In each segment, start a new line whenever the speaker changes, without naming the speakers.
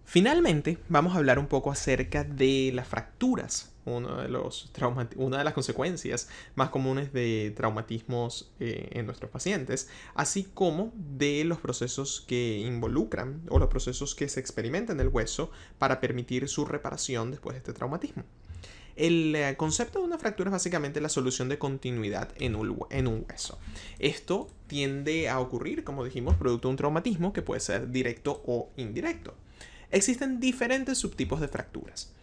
Finalmente, vamos a hablar un poco acerca de las fracturas, una de las consecuencias más comunes de traumatismos en nuestros pacientes, así como de los procesos que involucran o los procesos que se experimentan en el hueso para permitir su reparación después de este traumatismo. El concepto de una fractura es básicamente la solución de continuidad en un hueso. Esto tiende a ocurrir, como dijimos, producto de un traumatismo que puede ser directo o indirecto. Existen diferentes subtipos de fracturas.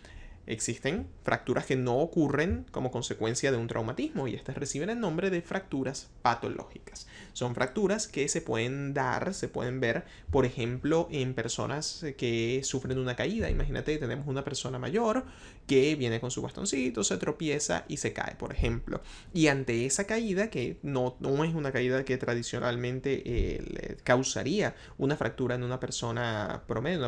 Existen fracturas que no ocurren como consecuencia de un traumatismo y estas reciben el nombre de fracturas patológicas. Son fracturas que se pueden ver, por ejemplo, en personas que sufren una caída. Imagínate que tenemos una persona mayor que viene con su bastoncito, se tropieza y se cae, por ejemplo. Y ante esa caída, que no es una caída que tradicionalmente causaría una fractura en una persona promedio, en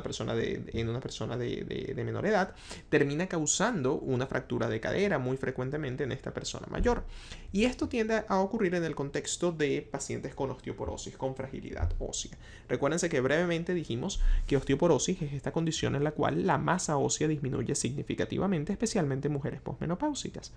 una persona de menor edad, termina causando una fractura de cadera muy frecuentemente en esta persona mayor. Y esto tiende a ocurrir en el contexto de pacientes con osteoporosis, con fragilidad ósea. Recuérdense que brevemente dijimos que osteoporosis es esta condición en la cual la masa ósea disminuye significativamente, especialmente en mujeres posmenopáusicas.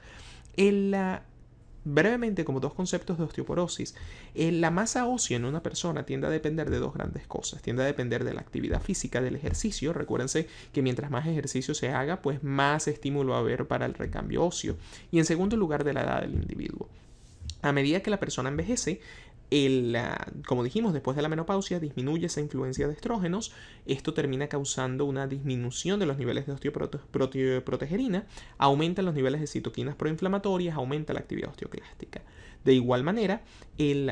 Brevemente, como dos conceptos de osteoporosis, la masa ósea en una persona tiende a depender de dos grandes cosas. Tiende a depender de la actividad física, del ejercicio. Recuérdense que mientras más ejercicio se haga, pues más estímulo va a haber para el recambio óseo. Y en segundo lugar, de la edad del individuo. A medida que la persona envejece, como dijimos, después de la menopausia disminuye esa influencia de estrógenos. Esto termina causando una disminución de los niveles de osteoprotegerina, aumentan los niveles de citoquinas proinflamatorias, aumenta la actividad osteoclástica. De igual manera,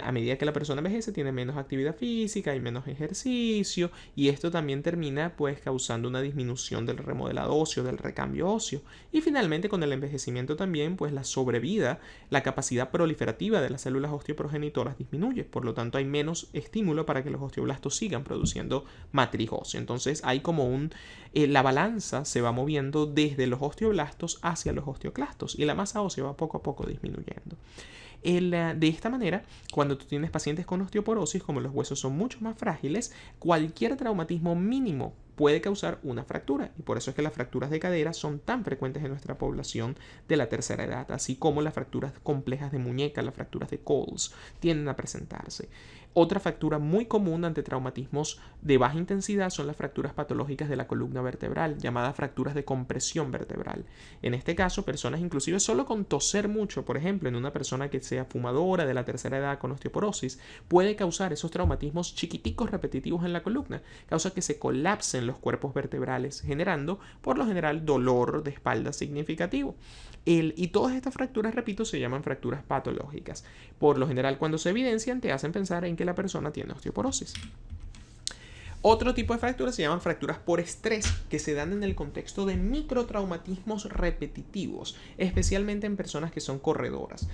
a medida que la persona envejece, tiene menos actividad física y menos ejercicio, y esto también termina pues causando una disminución del remodelado óseo, del recambio óseo. Y finalmente, con el envejecimiento también, pues la sobrevida, la capacidad proliferativa de las células osteoprogenitoras disminuye, por lo tanto hay menos estímulo para que los osteoblastos sigan produciendo matriz ósea. Entonces hay como la balanza se va moviendo desde los osteoblastos hacia los osteoclastos y la masa ósea va poco a poco disminuyendo. De esta manera, cuando tú tienes pacientes con osteoporosis, como los huesos son mucho más frágiles, cualquier traumatismo mínimo puede causar una fractura, y por eso es que las fracturas de cadera son tan frecuentes en nuestra población de la tercera edad, así como las fracturas complejas de muñeca, las fracturas de Coles, tienden a presentarse. Otra fractura muy común ante traumatismos de baja intensidad son las fracturas patológicas de la columna vertebral, llamadas fracturas de compresión vertebral. En este caso, personas inclusive solo con toser mucho, por ejemplo, en una persona que sea fumadora de la tercera edad con osteoporosis, puede causar esos traumatismos chiquiticos repetitivos en la columna, causa que se colapsen los cuerpos vertebrales, generando, por lo general, dolor de espalda significativo. Y todas estas fracturas, repito, se llaman fracturas patológicas. Por lo general, cuando se evidencian, te hacen pensar en que la persona tiene osteoporosis. Otro tipo de fracturas se llaman fracturas por estrés, que se dan en el contexto de microtraumatismos repetitivos, especialmente en personas que son corredoras.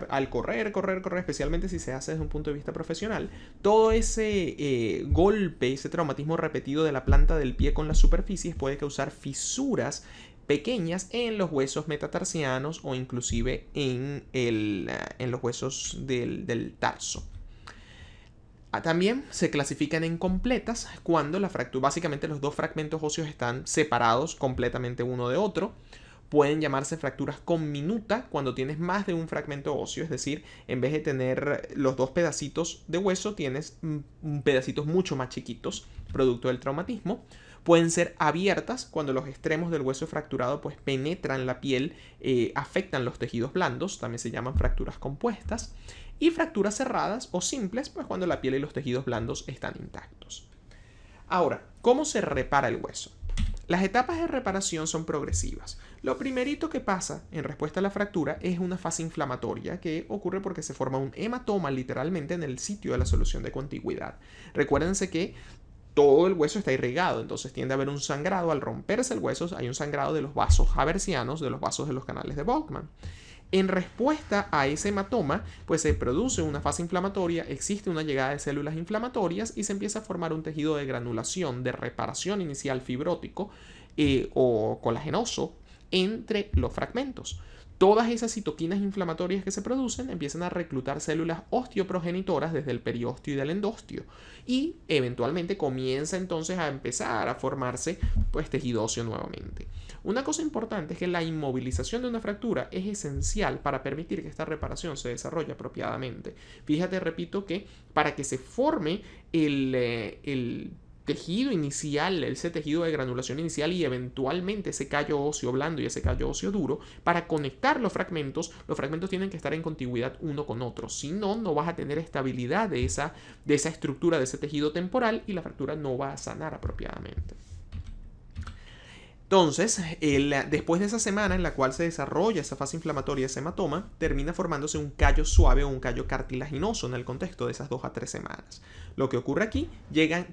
Al correr, especialmente si se hace desde un punto de vista profesional, todo ese golpe, ese traumatismo repetido de la planta del pie con las superficies puede causar fisuras pequeñas en los huesos metatarsianos o inclusive en los huesos del tarso. También se clasifican en completas cuando básicamente los dos fragmentos óseos están separados completamente uno de otro. Pueden llamarse fracturas conminuta cuando tienes más de un fragmento óseo, es decir, en vez de tener los dos pedacitos de hueso, tienes pedacitos mucho más chiquitos, producto del traumatismo. Pueden ser abiertas cuando los extremos del hueso fracturado pues penetran la piel, afectan los tejidos blandos, también se llaman fracturas compuestas. Y fracturas cerradas o simples, pues cuando la piel y los tejidos blandos están intactos. Ahora, ¿cómo se repara el hueso? Las etapas de reparación son progresivas. Lo primerito que pasa en respuesta a la fractura es una fase inflamatoria que ocurre porque se forma un hematoma literalmente en el sitio de la solución de contigüidad. Recuérdense que todo el hueso está irrigado, entonces tiende a haber un sangrado. Al romperse el hueso hay un sangrado de los vasos haversianos, de los vasos de los canales de Volkmann. En respuesta a ese hematoma, pues se produce una fase inflamatoria, existe una llegada de células inflamatorias y se empieza a formar un tejido de granulación, de reparación inicial fibrótico o colagenoso entre los fragmentos. Todas esas citoquinas inflamatorias que se producen empiezan a reclutar células osteoprogenitoras desde el periósteo y del endostio y eventualmente comienza entonces a empezar a formarse pues tejido óseo nuevamente. Una cosa importante es que la inmovilización de una fractura es esencial para permitir que esta reparación se desarrolle apropiadamente. Fíjate, repito, que para que se forme el tejido inicial, ese tejido de granulación inicial y eventualmente ese callo óseo blando y ese callo óseo duro, para conectar los fragmentos tienen que estar en contigüidad uno con otro. Si no, no vas a tener estabilidad de esa estructura, de ese tejido temporal y la fractura no va a sanar apropiadamente. Entonces, después de esa semana en la cual se desarrolla esa fase inflamatoria, ese hematoma, termina formándose un callo suave o un callo cartilaginoso en el contexto de esas 2 a 3 semanas. Lo que ocurre aquí,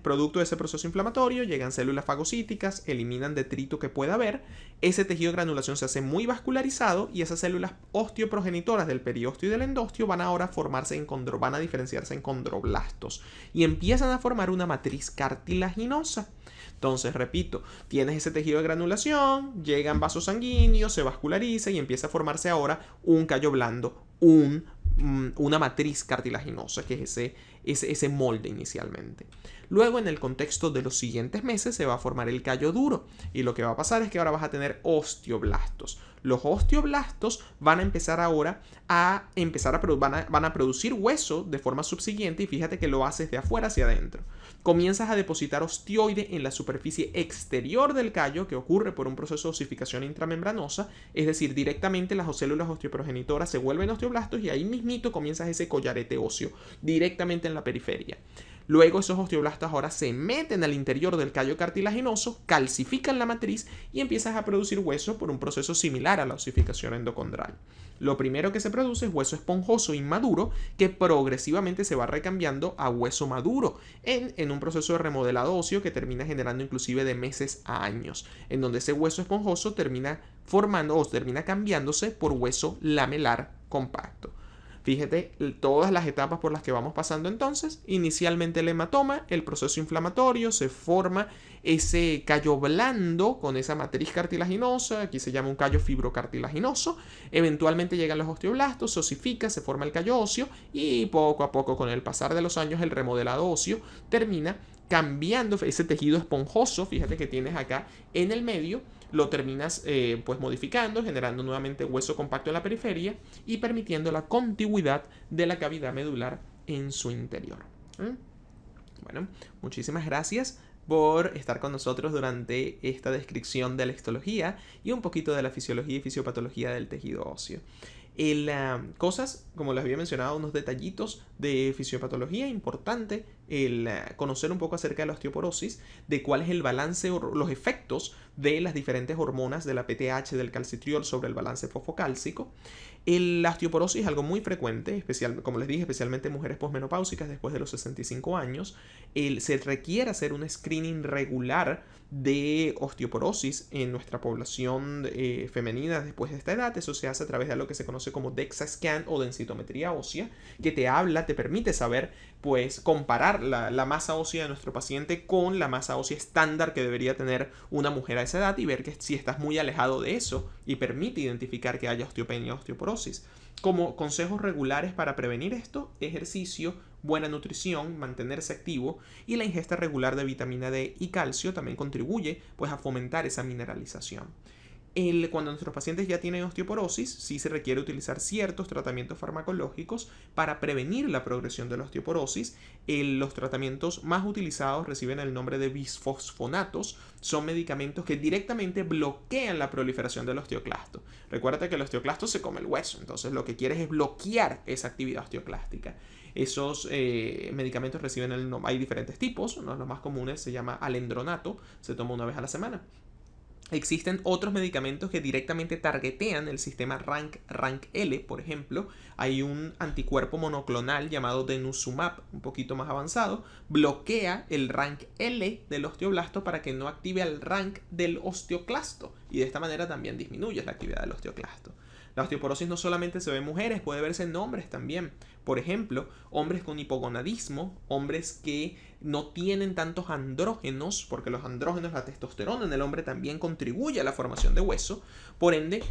producto de ese proceso inflamatorio, llegan células fagocíticas, eliminan detrito que pueda haber, ese tejido de granulación se hace muy vascularizado y esas células osteoprogenitoras del periósteo y del endostio van ahora a van a diferenciarse en condroblastos y empiezan a formar una matriz cartilaginosa. Entonces, repito, tienes ese tejido de granulación, llegan vasos sanguíneos, se vasculariza y empieza a formarse ahora un callo blando, una matriz cartilaginosa, que es ese molde inicialmente. Luego, en el contexto de los siguientes meses, se va a formar el callo duro y lo que va a pasar es que ahora vas a tener osteoblastos. Los osteoblastos van a empezar ahora van a producir hueso de forma subsiguiente y fíjate que lo haces de afuera hacia adentro. Comienzas a depositar osteoide en la superficie exterior del callo, que ocurre por un proceso de osificación intramembranosa, es decir, directamente las células osteoprogenitoras se vuelven osteoblastos y ahí mismito comienzas ese collarete óseo, directamente en la periferia. Luego esos osteoblastos ahora se meten al interior del callo cartilaginoso, calcifican la matriz y empiezas a producir hueso por un proceso similar a la osificación endocondral. Lo primero que se produce es hueso esponjoso inmaduro que progresivamente se va recambiando a hueso maduro en un proceso de remodelado óseo que termina generando inclusive de meses a años, en donde ese hueso esponjoso termina formando o termina cambiándose por hueso lamelar compacto. Fíjate todas las etapas por las que vamos pasando entonces. Inicialmente el hematoma, el proceso inflamatorio, se forma ese callo blando con esa matriz cartilaginosa, aquí se llama un callo fibrocartilaginoso. Eventualmente llegan los osteoblastos, se osifica, se forma el callo óseo y poco a poco con el pasar de los años el remodelado óseo termina cambiando ese tejido esponjoso, fíjate que tienes acá en el medio, lo terminas pues modificando, generando nuevamente hueso compacto en la periferia y permitiendo la contigüidad de la cavidad medular en su interior. Bueno, muchísimas gracias por estar con nosotros durante esta descripción de la histología y un poquito de la fisiología y fisiopatología del tejido óseo. Cosas, como les había mencionado, unos detallitos de fisiopatología importante, el conocer un poco acerca de la osteoporosis, de cuál es el balance o los efectos de las diferentes hormonas de la PTH, del calcitriol sobre el balance fosfocálcico. La osteoporosis es algo muy frecuente, como les dije, especialmente en mujeres posmenopáusicas después de los 65 años. Se requiere hacer un screening regular de osteoporosis en nuestra población femenina después de esta edad. Eso se hace a través de lo que se conoce como DEXA scan o densitometría ósea, que te permite saber, pues, comparar la masa ósea de nuestro paciente con la masa ósea estándar que debería tener una mujer a esa edad y ver que si estás muy alejado de eso y permite identificar que haya osteopenia o osteoporosis. Como consejos regulares para prevenir esto, ejercicio, buena nutrición, mantenerse activo y la ingesta regular de vitamina D y calcio también contribuye pues a fomentar esa mineralización. Cuando nuestros pacientes ya tienen osteoporosis, sí se requiere utilizar ciertos tratamientos farmacológicos para prevenir la progresión de la osteoporosis. Los tratamientos más utilizados reciben el nombre de bisfosfonatos. Son medicamentos que directamente bloquean la proliferación del osteoclasto. Recuerda que el osteoclasto se come el hueso, entonces lo que quieres es bloquear esa actividad osteoclástica. Esos medicamentos hay diferentes tipos. Uno de los más comunes se llama alendronato, se toma una vez a la semana. Existen otros medicamentos que directamente targetean el sistema RANKL, por ejemplo. Hay un anticuerpo monoclonal llamado denosumab, un poquito más avanzado, bloquea el RANKL del osteoblasto para que no active el RANK del osteoclasto y de esta manera también disminuye la actividad del osteoclasto. La osteoporosis no solamente se ve en mujeres, puede verse en hombres también. Por ejemplo, hombres con hipogonadismo, hombres que no tienen tantos andrógenos, porque los andrógenos, la testosterona en el hombre también contribuye a la formación de hueso. Por ende,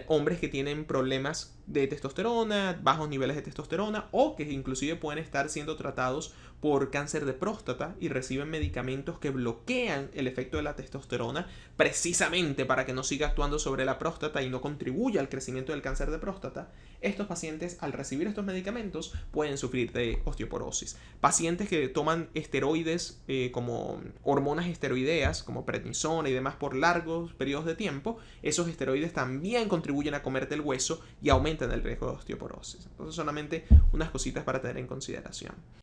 hombres que tienen problemas de testosterona, bajos niveles de testosterona, o que inclusive pueden estar siendo tratados por cáncer de próstata y reciben medicamentos que bloquean el efecto de la testosterona precisamente para que no siga actuando sobre la próstata y no contribuya al crecimiento del cáncer de próstata. Estos pacientes, al recibir estos medicamentos, pueden sufrir de osteoporosis. Pacientes que toman esteroides como hormonas esteroideas, como prednisona y demás por largos periodos de tiempo, esos esteroides también contribuyen a comerte el hueso y aumentan el riesgo de osteoporosis. Entonces, solamente unas cositas para tener en consideración.